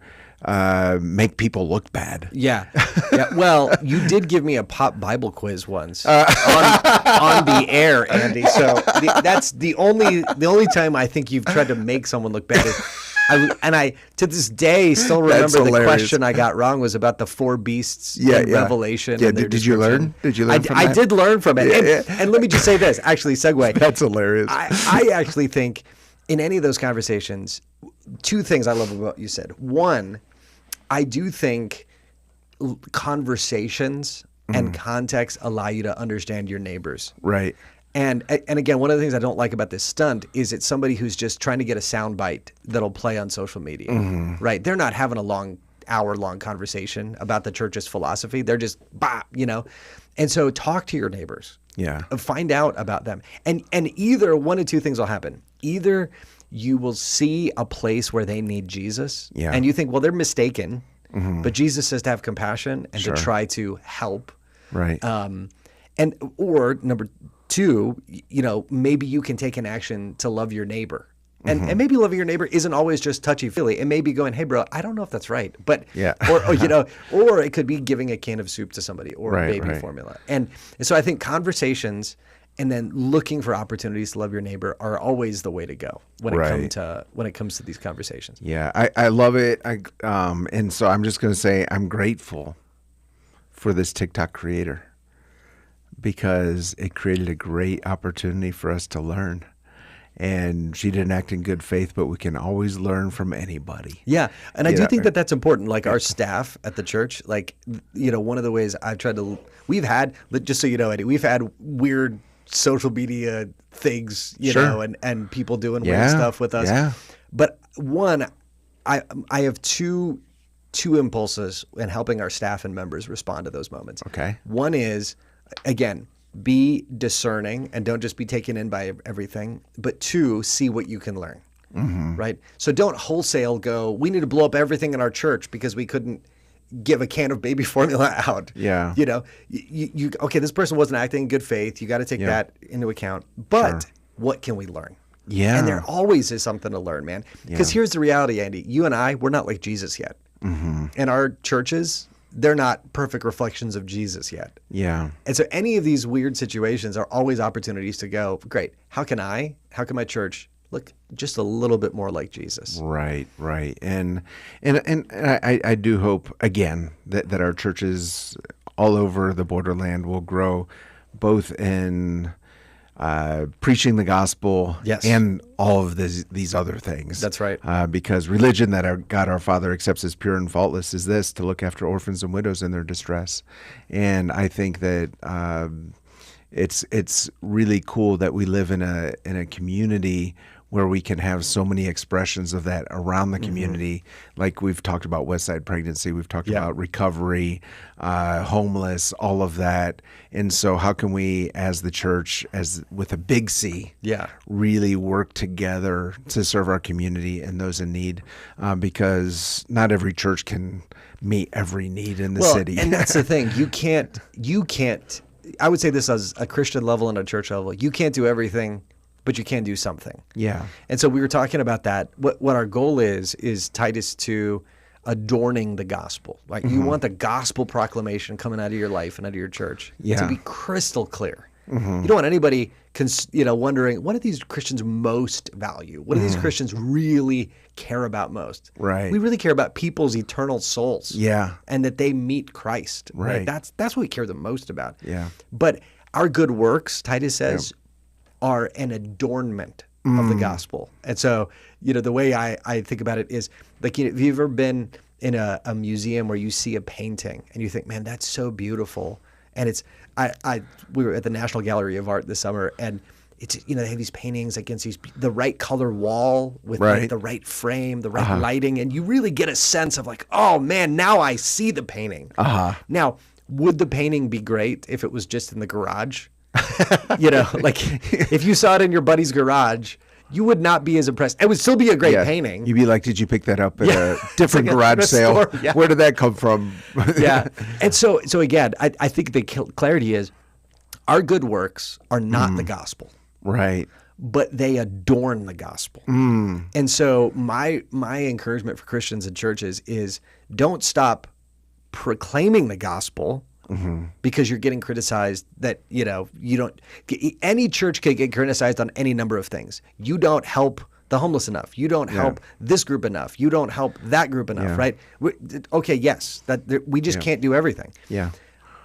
make people look bad. Yeah. Well, you did give me a pop Bible quiz once on the air, Andy. So that's the only time I think you've tried to make someone look bad. I to this day still remember the question I got wrong was about the four beasts in Revelation. Yeah, and their did you learn? Did you learn from that? I did learn from it. And let me just say this, actually, segue. That's hilarious. I actually think in any of those conversations, two things I love about what you said. One, I do think conversations and context allow you to understand your neighbors. Right. And again, one of the things I don't like about this stunt is it's somebody who's just trying to get a soundbite that'll play on social media, right? They're not having a hour-long conversation about the church's philosophy. They're just, And so talk to your neighbors. Yeah. Find out about them. And either one of two things will happen. Either you will see a place where they need Jesus, and you think, well, they're mistaken, but Jesus says to have compassion and to try to help. Right. Or number two, maybe you can take an action to love your neighbor. And maybe loving your neighbor isn't always just touchy-feely. It may be going, hey, bro, I don't know if that's right. But or it could be giving a can of soup to somebody or a baby formula. And so I think conversations and then looking for opportunities to love your neighbor are always the way to go when it comes to these conversations. Yeah, I love it. And so I'm just going to say I'm grateful for this TikTok creator because it created a great opportunity for us to learn. And she didn't act in good faith, but we can always learn from anybody. Yeah. And I do think that that's important. Like our staff at the church, one of the ways I've tried to, we've had, just so you know, Eddie, we've had weird social media things, you know, and people doing weird stuff with us. Yeah. But one, I have two impulses in helping our staff and members respond to those moments. Okay. One is, again, be discerning and don't just be taken in by everything. But two, see what you can learn, right? So don't wholesale go, we need to blow up everything in our church because we couldn't give a can of baby formula out. Yeah. You okay, this person wasn't acting in good faith. You got to take that into account. But what can we learn? Yeah. And there always is something to learn, man. Because here's the reality, Andy. You and I, we're not like Jesus yet. And our churches, they're not perfect reflections of Jesus yet. Yeah. And so any of these weird situations are always opportunities to go, great, how can my church look just a little bit more like Jesus? Right. And I do hope, again, that our churches all over the borderland will grow, both in preaching the gospel Yes. and all of these other things. That's right. Because religion that our God our Father accepts as pure and faultless is this: to look after orphans and widows in their distress. And I think that it's really cool that we live in a community where we can have so many expressions of that around the community. Like we've talked about Westside Pregnancy, we've talked about recovery, homeless, all of that. And so how can we, as the church, as with a big C, really work together to serve our community and those in need? Because not every church can meet every need in the city. And that's the thing. You can't, I would say this as a Christian level and a church level, you can't do everything, but you can do something. Yeah. And so we were talking about that. What our goal is Titus 2, adorning the gospel. Right? You want the gospel proclamation coming out of your life and out of your church to be crystal clear. You don't want anybody wondering, what do these Christians most value? What do these Christians really care about most? Right. We really care about people's eternal souls. Yeah. And that they meet Christ. Right. That's what we care the most about. Yeah. But our good works, Titus says, are an adornment of the gospel. And so, the way I think about it is like, have you ever been in a museum where you see a painting and you think, man, that's so beautiful. And it's, we were at the National Gallery of Art this summer, and it's, they have these paintings against the right color wall with like the right frame, the right lighting. And you really get a sense of like, oh man, now I see the painting. Now, would the painting be great if it was just in the garage? Like if you saw it in your buddy's garage, you would not be as impressed. It would still be a great painting. You'd be like, did you pick that up at a different garage sale? Where did that come from? And so again, I think the clarity is our good works are not the gospel. Right. But they adorn the gospel. And so my encouragement for Christians and churches is don't stop proclaiming the gospel. Because you're getting criticized that, you don't, any church can get criticized on any number of things. You don't help the homeless enough. You don't help this group enough. You don't help that group enough, right? Okay, yes, we just can't do everything. Yeah.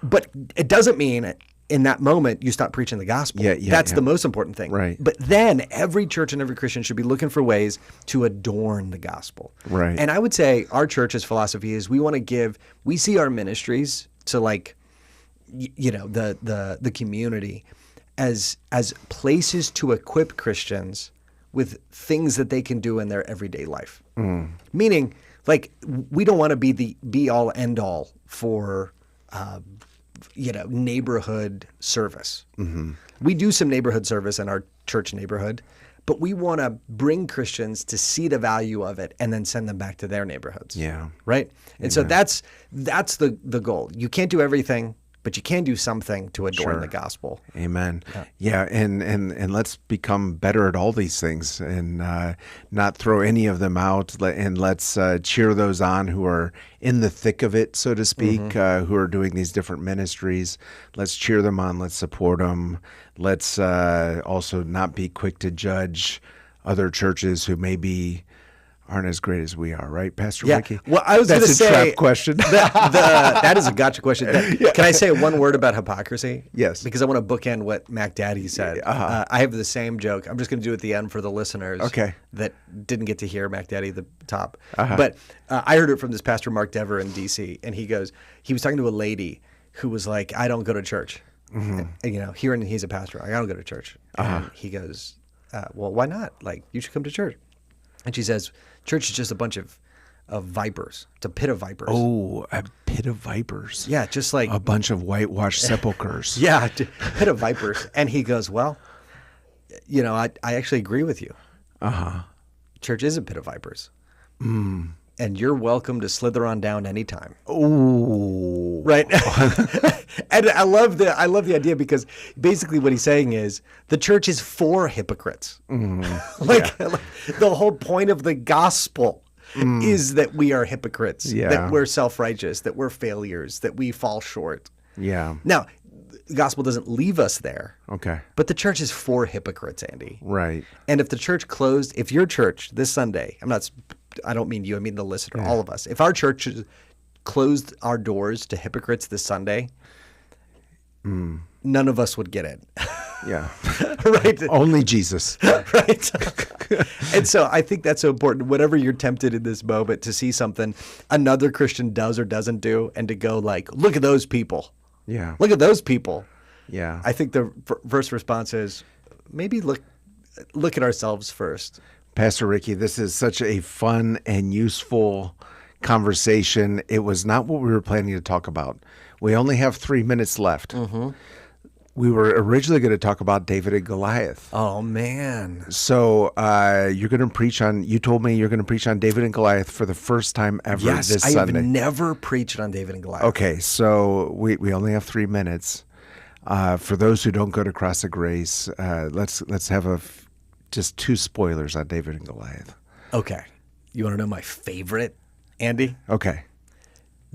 But it doesn't mean in that moment you stop preaching the gospel. That's the most important thing. Right. But then every church and every Christian should be looking for ways to adorn the gospel. Right. And I would say our church's philosophy is we see our ministries to like, the community as places to equip Christians with things that they can do in their everyday life. Meaning, like, we don't want to be the be all end all for neighborhood service. We do some neighborhood service in our church neighborhood, but we want to bring Christians to see the value of it and then send them back to their neighborhoods. Yeah. Right? And so that's the goal. You can't do everything, but you can do something to adorn the gospel. Amen. Yeah, and let's become better at all these things and not throw any of them out. And let's cheer those on who are in the thick of it, so to speak, who are doing these different ministries. Let's cheer them on. Let's support them. Let's also not be quick to judge other churches who maybe aren't as great as we are, right, Pastor Ricky? Well, I was going to say... That's a trap question. That is a gotcha question. Can I say one word about hypocrisy? Yes. Because I want to bookend what Mac Daddy said. I have the same joke. I'm just going to do it at the end for the listeners that didn't get to hear Mac Daddy at the top. But I heard it from this pastor, Mark Dever in D.C., and he was talking to a lady who was like, I don't go to church. And, he's a pastor. I don't go to church. And he goes, well, why not? Like, you should come to church. And she says, church is just a bunch of vipers. It's a pit of vipers. Oh, a pit of vipers. Yeah, just like... a bunch of whitewashed sepulchers. Yeah, a pit of vipers. And he goes, well, I actually agree with you. Church is a pit of vipers. And you're welcome to slither on down anytime. Oh, right. And I love the idea because basically what he's saying is the church is for hypocrites. Like the whole point of the gospel is that we are hypocrites, that we're self-righteous, that we're failures, that we fall short. Yeah. Now, the gospel doesn't leave us there. Okay. But the church is for hypocrites, Andy. Right. And if the church closed, if your church this Sunday, I don't mean you, I mean the listener, all of us. If our church closed our doors to hypocrites this Sunday, none of us would get it. Yeah. Right? Only Jesus. Right? And so I think that's so important. Whenever you're tempted in this moment to see something another Christian does or doesn't do, and to go like, look at those people. Yeah. Look at those people. Yeah. I think the first response is maybe look at ourselves first. Pastor Ricky, this is such a fun and useful conversation. It was not what we were planning to talk about. We only have 3 minutes left. Mm-hmm. We were originally going to talk about David and Goliath. Oh, man. So you're going to preach on, you told me you're going to preach on David and Goliath for the first time ever this I Sunday. have never preached on David and Goliath. Okay, so we only have 3 minutes. For those who don't go to Cross of Grace, let's have just 2 spoilers on David and Goliath. Okay. You want to know my favorite, Andy? Okay.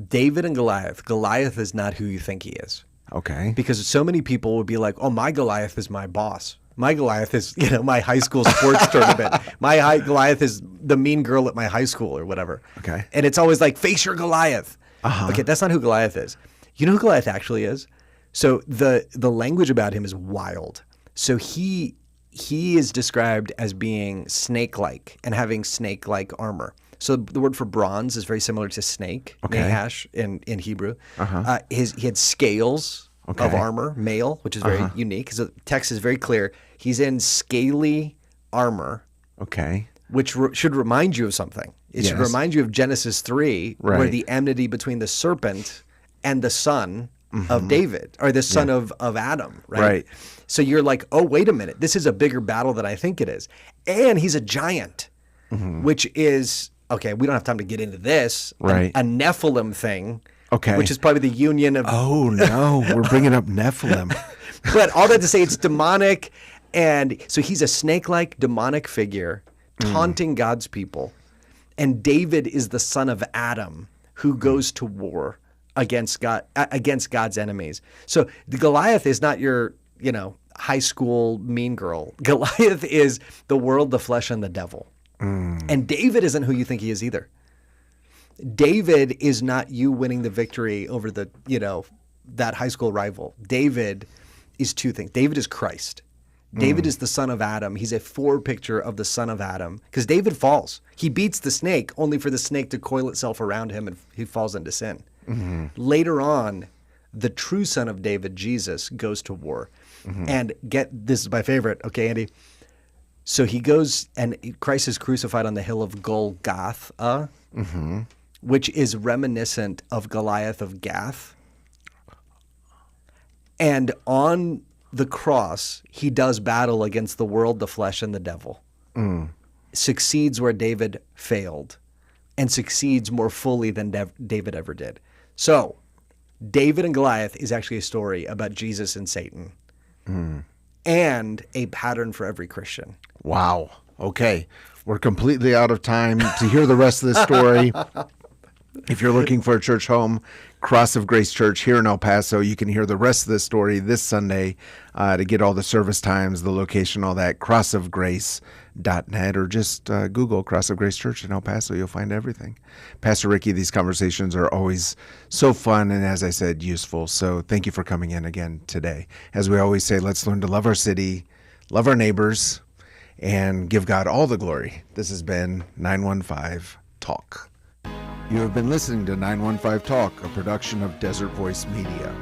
David and Goliath. Goliath is not who you think he is. Okay. Because so many people would be like, oh, my Goliath is my boss. My Goliath is, my high school sports tournament. My Goliath is the mean girl at my high school or whatever. Okay. And it's always like, face your Goliath. Uh-huh. Okay, that's not who Goliath is. You know who Goliath actually is? So the language about him is wild. So he is described as being snake-like and having snake-like armor. So the word for bronze is very similar to snake, nahash in Hebrew. Uh-huh. He had scales of Okay. armor, male, which is very unique. So the text is very clear. He's in scaly armor, Okay. which should remind you of something. It should Yes. remind you of Genesis 3, where Right. the enmity between the serpent and the son of David, or the son of Adam, right? Right. So you're like, oh, wait a minute. This is a bigger battle than I think it is. And he's a giant, which is, okay, we don't have time to get into this. Right. A Nephilim thing, Okay. which is probably the union of, Oh, no. We're bringing up Nephilim. but all that to say it's demonic. And so he's a snake-like demonic figure taunting God's people. And David is the son of Adam who goes to war against God, against God's enemies. So the Goliath is not your, high school mean girl. Goliath is the world, the flesh, and the devil. And David isn't who you think he is either. David is not you winning the victory over the, that high school rival. David is 2 things. David is Christ. David is the son of Adam. He's a forepicture of the son of Adam because David falls. He beats the snake only for the snake to coil itself around him and he falls into sin. Later on, the true son of David, Jesus, goes to war. And this is my favorite. Okay, Andy. So he goes and Christ is crucified on the hill of Golgotha, which is reminiscent of Goliath of Gath. And on the cross, he does battle against the world, the flesh, and the devil. Succeeds where David failed and succeeds more fully than David ever did. So David and Goliath is actually a story about Jesus and Satan and a pattern for every Christian. Wow. Okay. We're completely out of time to hear the rest of this story. If you're looking for a church home, Cross of Grace Church here in El Paso, you can hear the rest of this story this Sunday to get all the service times, the location, all that, crossofgrace.net, or just Google Cross of Grace Church in El Paso. You'll find everything. Pastor Ricky, these conversations are always so fun and, as I said, useful. So thank you for coming in again today. As we always say, let's learn to love our city, love our neighbors, and give God all the glory. This has been 915 Talk. You have been listening to 915 Talk, a production of Desert Voice Media.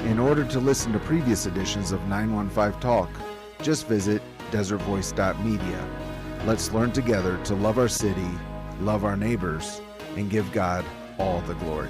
In order to listen to previous editions of 915 Talk, just visit desertvoice.media. Let's learn together to love our city, love our neighbors, and give God all the glory.